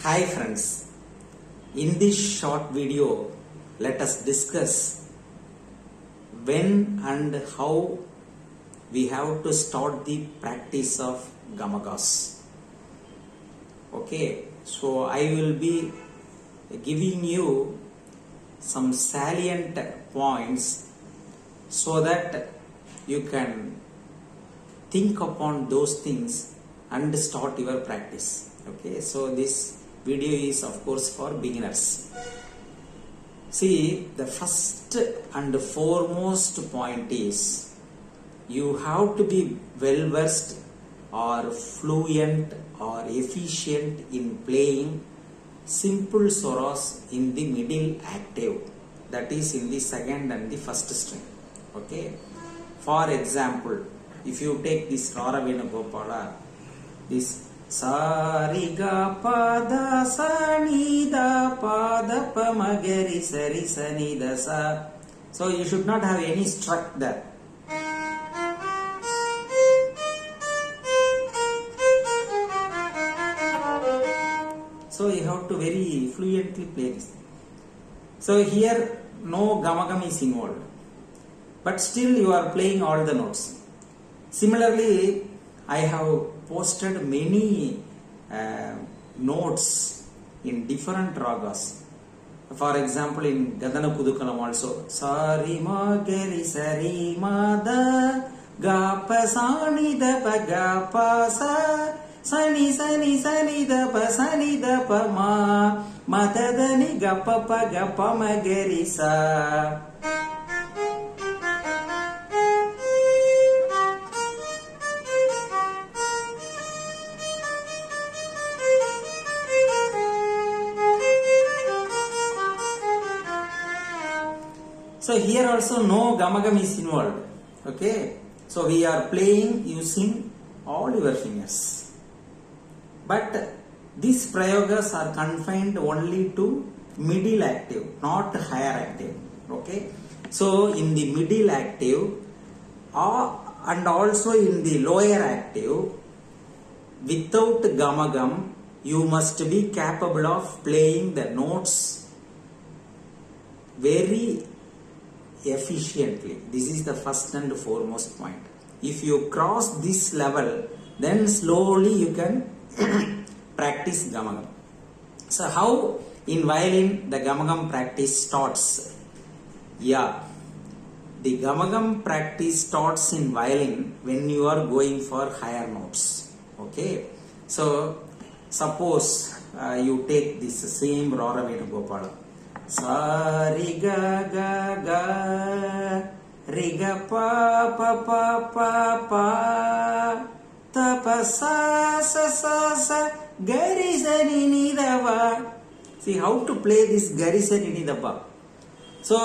Hi friends, in this short video let us discuss when and how we have to start the practice of Gamakas. Okay, so I will be giving you some salient points so that you can think upon those things and start your practice. Okay, so this video is of course for beginners. See, the first and foremost point is you have to be well versed or fluent or efficient in playing simple swaras in the middle octave, that is in the second and the first string. Okay, for example, if you take this Rara Venugopala, this sa ri ga pa da sa ni da pa da pa ma ga ri sa ri sa ni da sa. So you should not have any struck there. So you have to very fluently play this. So here no gamakam is involved, but still you are playing all the notes. Similarly, I have posted many notes in different ragas. For example, in Gadana Kudukalam also, Sari ma gari sari ma da ga pa sani da pa ga pa sa sani sani sani da pa sani da pa ma da da ni ga pa ma gari sa. So here also no gamakam is involved. Okay, so we are playing using all your fingers. But these prayogas are confined only to middle octave, not higher octave. Okay, so in the middle octave and also in the lower octave, without gamakam, you must be capable of playing the notes very efficiently. This is the first and foremost point. If you cross this level, then slowly you can practice gamakam. So how in violin the gamakam practice starts? Yeah, the gamakam practice starts in violin when you are going for higher notes. Okay, so suppose you take this same Rara Venugopala. Sa ri ga ga ga ri ga pa pa pa pa pa ta pa sa sa sa sa ga ri sa ni ni da pa. See how to play this ga ri sa ni ni da pa. So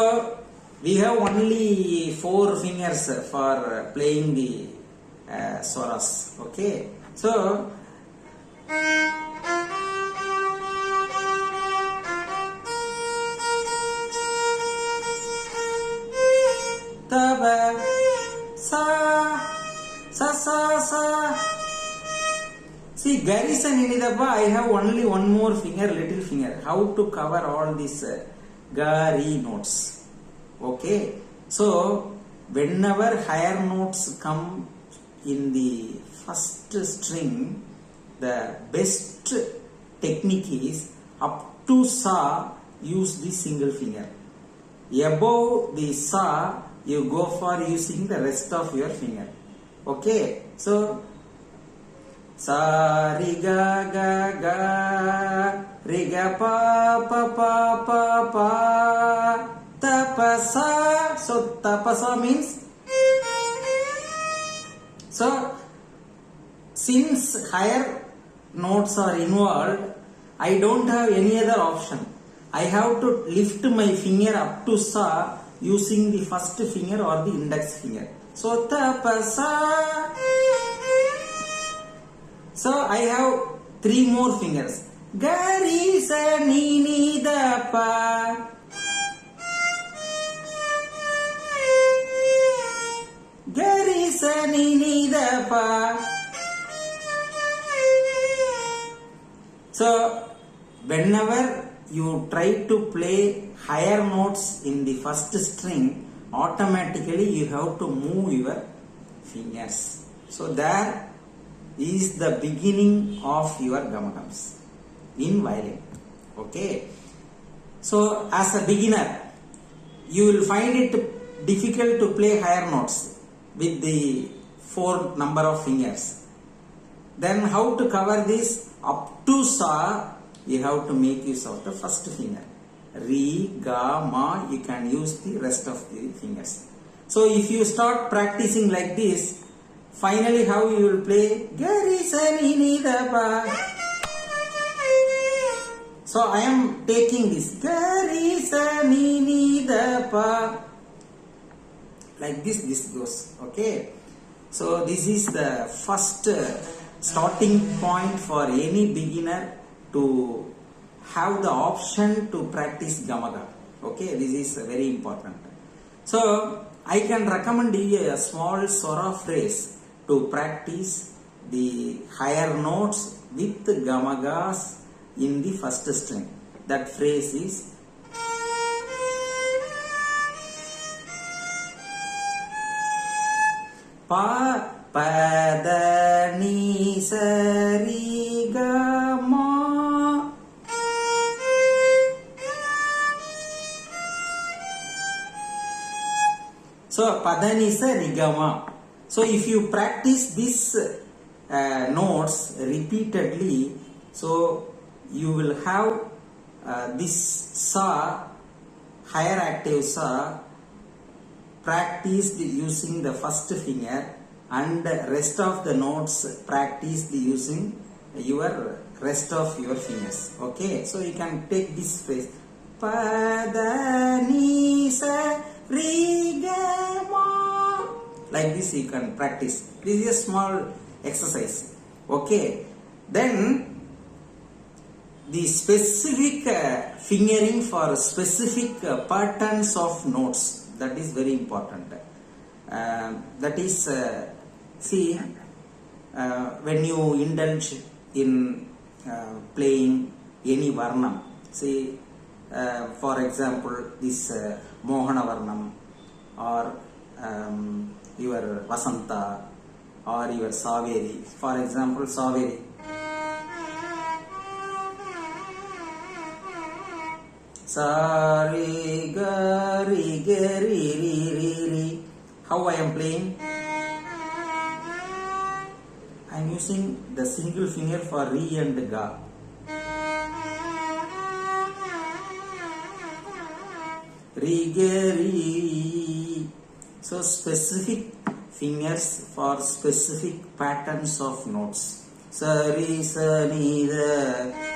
we have only 4 fingers for playing the swaras. Okay, so sa. See, Garisa Ninidaba, I have only one more finger, little finger. How to cover all these Gari notes? Okay, so whenever higher notes come in the first string, the best technique is up to Sa, use the single finger. Above the Sa, you go for using the rest of your finger. Okay, so sa ri ga ga ga ri ga pa pa pa pa pa ta pa sa. So ta pa sa means, so since higher notes are involved, I don't have any other option. I have to lift my finger up to sa using the first finger or the index finger. So ta pa sa. So I have 3 more fingers. Ga ri sa ni ni da pa. Ga ri sa ni ni da pa. So whenever you try to play higher notes in the first string, automatically you have to move your fingers. So there is the beginning of your gamakams in violin. Okay. So as a beginner, you will find it difficult to play higher notes with the 4 number of fingers. Then how to cover this? Up to sa, you have to make use of the first finger. Re, ga, ma, you can use the rest of the fingers. So if you start practicing like this, finally how you will play? Ga, re, sa, ni, ni, da, pa. So I am taking this. Ga, re, sa, ni, ni, da, pa. Like this goes. Okay. So this is the first starting point for any beginner to have the option to practice gamaka. Okay, this is very important. So I can recommend you a small swara phrase to practice the higher notes with gamakas in the first string. That phrase is pa, pa, da, ni, sa, ri, ga, ma. So pa, da, ni, sa, ri, ga, ma. So if you practice these notes repeatedly, so you will have this sa, higher octave sa, practiced using the first finger, and rest of the notes practiced using your rest of your fingers. Okay, so you can take this phrase pa, da, ni, sa, ri, ga, ma. Like this you can practice. This is a small exercise. Okay, then the specific fingering for specific patterns of notes, that is very important. That is, see, when you indulge in playing any varnam, see, for example, this Mohana varnam, or your Vasanta, or your Saveri. For example, Saveri. Sa, re, ga, re, ga, re, re, re, re. How I am playing? I am using the single finger for re and ga. Re, ga, re. So specific fingers for specific patterns of notes. Sa, re, sa, ni, da.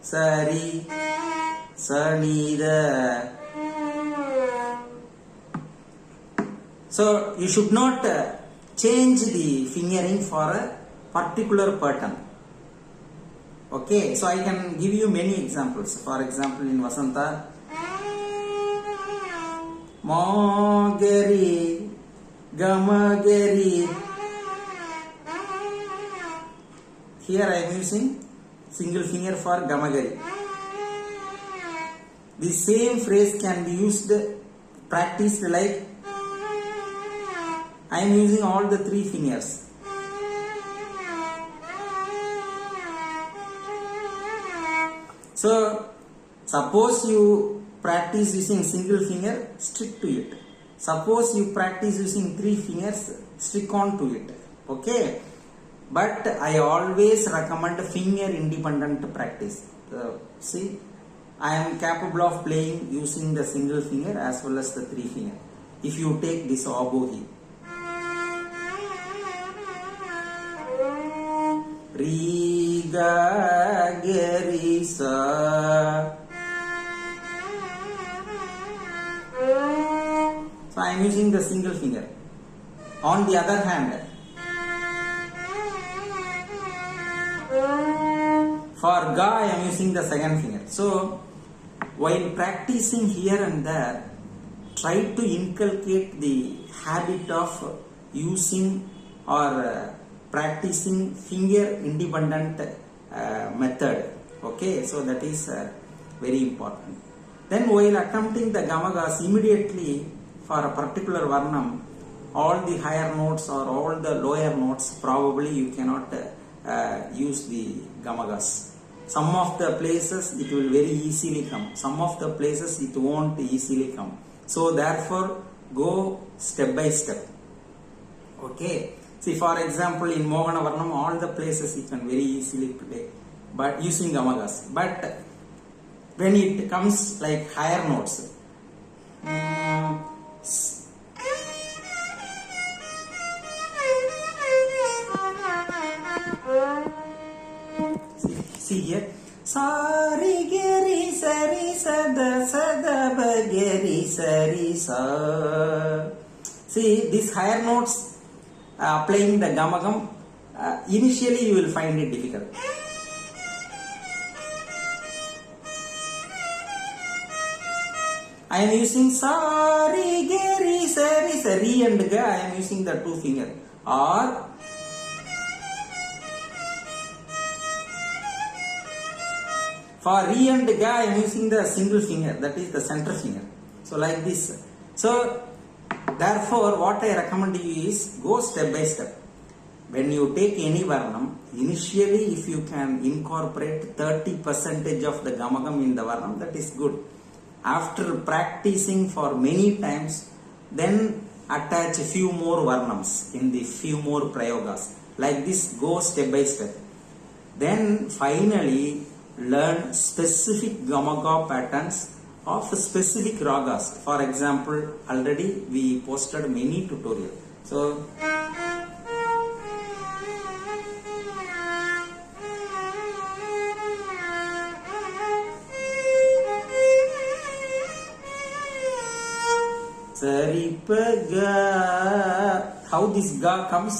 Sari, sani, da. So you should not change the fingering for a particular pattern. Okay, so I can give you many examples. For example, in Vasanta, ma, gari, gama, gari. Here I am using single finger for gamagari. The same phrase can be used, practiced like I am using all the 3 fingers. So suppose you practice using single finger, stick to it. Suppose you practice using 3 fingers, stick on to it. Okay. But I always recommend finger independent practice. See, I am capable of playing using the single finger as well as the 3 finger. If you take this oboe, re, ga, ga, re, sa. So I am using the single finger. On the other hand, for ga, I am using the second finger. So, while practicing here and there, try to inculcate the habit of using or practicing finger independent method. Okay, so that is very important. Then while attempting the Gamakas, immediately for a particular Varnam, all the higher notes or all the lower notes, probably you cannot use the Gamakas. Some of the places it will very easily come, some of the places it won't easily come. So therefore go step by step. Okay, see, for example, in Mohana Varnam, all the places you can very easily play but using Gamakas. But when it comes like higher notes, see here, sari geri sari sada sada bageri sari sa. See, these higher notes playing the Gamakam, initially you will find it difficult. I am using sari geri sari sari and ga. I am using the two finger. Or for re and ga, I am using the single finger, that is the center finger. So like this. So therefore, what I recommend you is go step by step. When you take any Varnam, initially if you can incorporate 30% of the Gamakam in the Varnam, that is good. After practicing for many times, then attach a few more Varnams in the few more Prayogas. Like this, go step by step. Then finally learn specific Gamaka patterns of specific ragas. For example, already we posted many tutorials. So Saripaga, how this ga comes?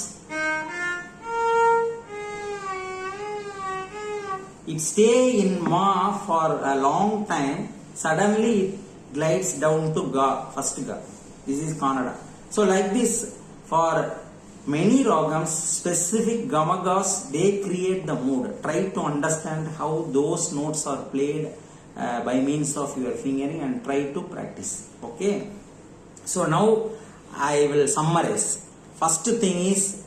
It stay in ma for a long time, suddenly it glides down to ga, first ga. This is Kannada. So like this, for many ragams, specific Gamakas, they create the mood. Try to understand how those notes are played by means of your fingering and try to practice. Okay. So now I will summarize. First thing is,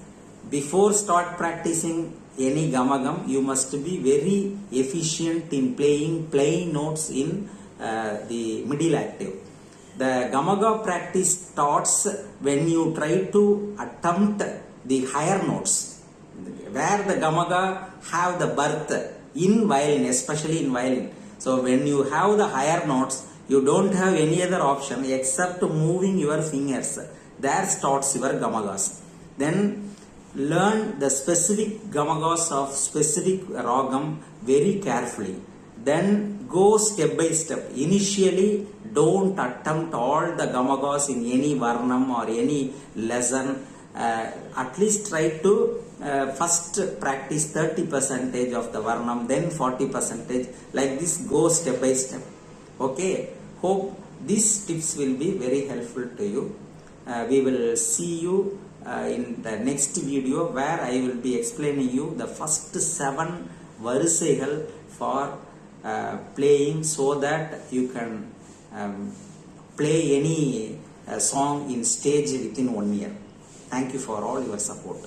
before start practicing any Gamakam, you must be very efficient in playing plain notes in the middle octave. The Gamaka practice starts when you try to attempt the higher notes, where the Gamaka have the birth in violin, especially in violin. So when you have the higher notes, you don't have any other option except moving your fingers. There starts your Gamakas. Then learn the specific Gamakas of specific ragam very carefully. Then go step by step. Initially, don't attempt all the Gamakas in any Varnam or any lesson. At least try to first practice 30% of the Varnam, then 40%. Like this, go step by step. Okay. Hope these tips will be very helpful to you. We will see you in the next video, where I will be explaining you the first 7 varisaigal for playing, so that you can play any song in stage within 1 year. Thank you for all your support.